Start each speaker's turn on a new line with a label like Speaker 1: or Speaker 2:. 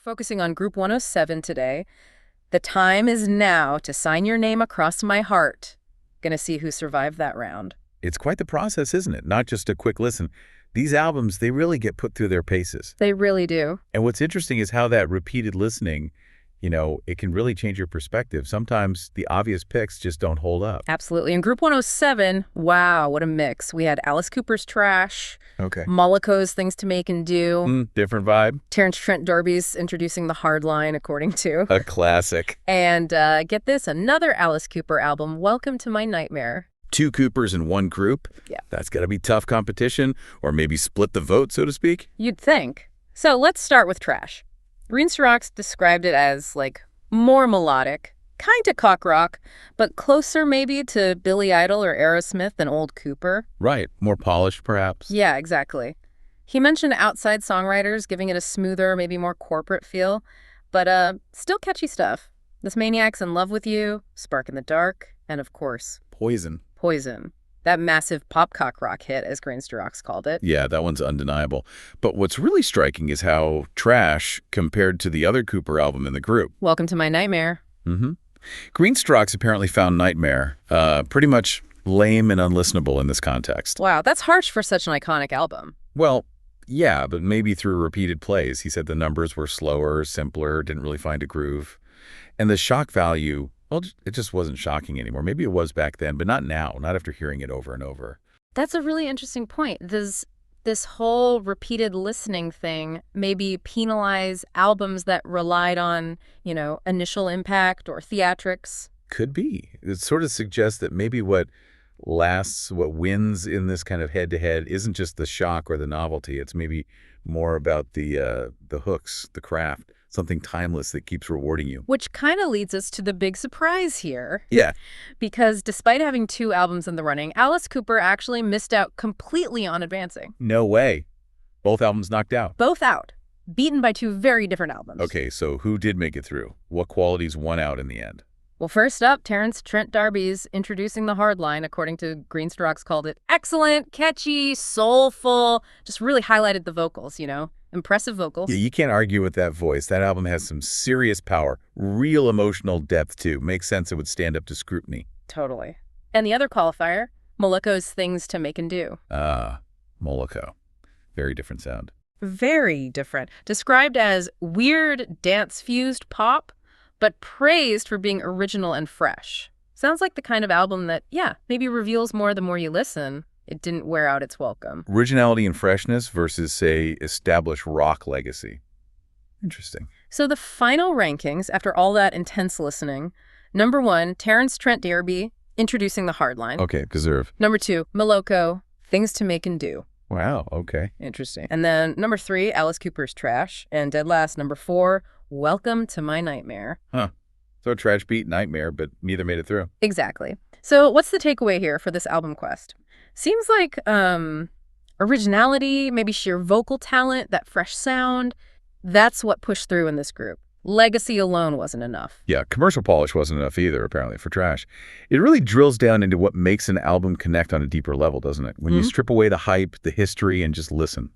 Speaker 1: focusing on Group 107 today. The time is now to sign your name across my heart. Gonna see who survived that round.
Speaker 2: It's quite the process, isn't it? Not just a quick listen. These albums, they really get put through their paces.
Speaker 1: They really do.
Speaker 2: And what's interesting is how that repeated listening, it can really change your perspective. Sometimes the obvious picks just don't hold up.
Speaker 1: Absolutely. In Group 107, wow, what a mix. We had Alice Cooper's Trash,
Speaker 2: Okay.
Speaker 1: Moloko's Things to Make and Do,
Speaker 2: Different vibe.
Speaker 1: Terence Trent D'Arby's Introducing the Hardline, according to.
Speaker 2: A classic.
Speaker 1: And get this, another Alice Cooper album, Welcome to My Nightmare.
Speaker 2: 2 Coopers in one group?
Speaker 1: Yeah.
Speaker 2: That's got to be tough competition, or maybe split the vote, so to speak?
Speaker 1: You'd think. So let's start with Trash. Rocks described it as, more melodic, kind of cock rock, but closer maybe to Billy Idol or Aerosmith than old Cooper.
Speaker 2: Right. More polished, perhaps?
Speaker 1: Yeah, exactly. He mentioned outside songwriters giving it a smoother, maybe more corporate feel, but still catchy stuff. This Maniac's in Love with You, Spark in the Dark, and of course,
Speaker 2: Poison.
Speaker 1: That massive pop cock rock hit, as Rocks called it.
Speaker 2: Yeah, that one's undeniable. But what's really striking is how Trash compared to the other Cooper album in the group.
Speaker 1: Welcome to My Nightmare.
Speaker 2: Greenstrokes apparently found Nightmare pretty much lame and unlistenable in this context.
Speaker 1: Wow, that's harsh for such an iconic album.
Speaker 2: Well, yeah, but maybe through repeated plays. He said the numbers were slower, simpler, didn't really find a groove. And the shock value, well, it just wasn't shocking anymore. Maybe it was back then, but not now, not after hearing it over and over.
Speaker 1: That's a really interesting point. Does this whole repeated listening thing maybe penalize albums that relied on, initial impact or theatrics?
Speaker 2: Could be. It sort of suggests that maybe what wins in this kind of head-to-head isn't just the shock or the novelty. It's maybe more about the hooks, the craft, something timeless that keeps rewarding you.
Speaker 1: Which kind of leads us to the big surprise here.
Speaker 2: Yeah.
Speaker 1: Because despite having 2 albums in the running, Alice Cooper actually missed out completely on advancing.
Speaker 2: No way. Both albums knocked out.
Speaker 1: Both out. Beaten by 2 very different albums.
Speaker 2: Okay, so who did make it through? What qualities won out in the end?
Speaker 1: Well, first up, Terence Trent D'Arby's Introducing the Hardline, according to Rocks, called it excellent, catchy, soulful, just really highlighted the vocals, Impressive vocals.
Speaker 2: Yeah, you can't argue with that voice. That album has some serious power, real emotional depth, too. Makes sense it would stand up to scrutiny.
Speaker 1: Totally. And the other qualifier, Moloko's Things to Make and Do.
Speaker 2: Moloko. Very different sound.
Speaker 1: Very different. Described as weird dance-fused pop, but praised for being original and fresh. Sounds like the kind of album that, maybe reveals more the more you listen. It didn't wear out its welcome.
Speaker 2: Originality and freshness versus, say, established rock legacy. Interesting.
Speaker 1: So the final rankings, after all that intense listening, number 1, Terence Trent D'Arby, Introducing the Hardline.
Speaker 2: Okay, deserve.
Speaker 1: Number 2, Moloko, Things to Make and Do.
Speaker 2: Wow, okay.
Speaker 1: Interesting. And then number 3, Alice Cooper's Trash. And dead last, number 4, Welcome to My Nightmare.
Speaker 2: Huh. So Trash beat Nightmare, but neither made it through.
Speaker 1: Exactly. So what's the takeaway here for this album quest? Seems like originality, maybe sheer vocal talent, that fresh sound, that's what pushed through in this group. Legacy alone wasn't enough.
Speaker 2: Yeah, commercial polish wasn't enough either, apparently, for Trash. It really drills down into what makes an album connect on a deeper level, doesn't it? When you strip away the hype, the history, and just listen.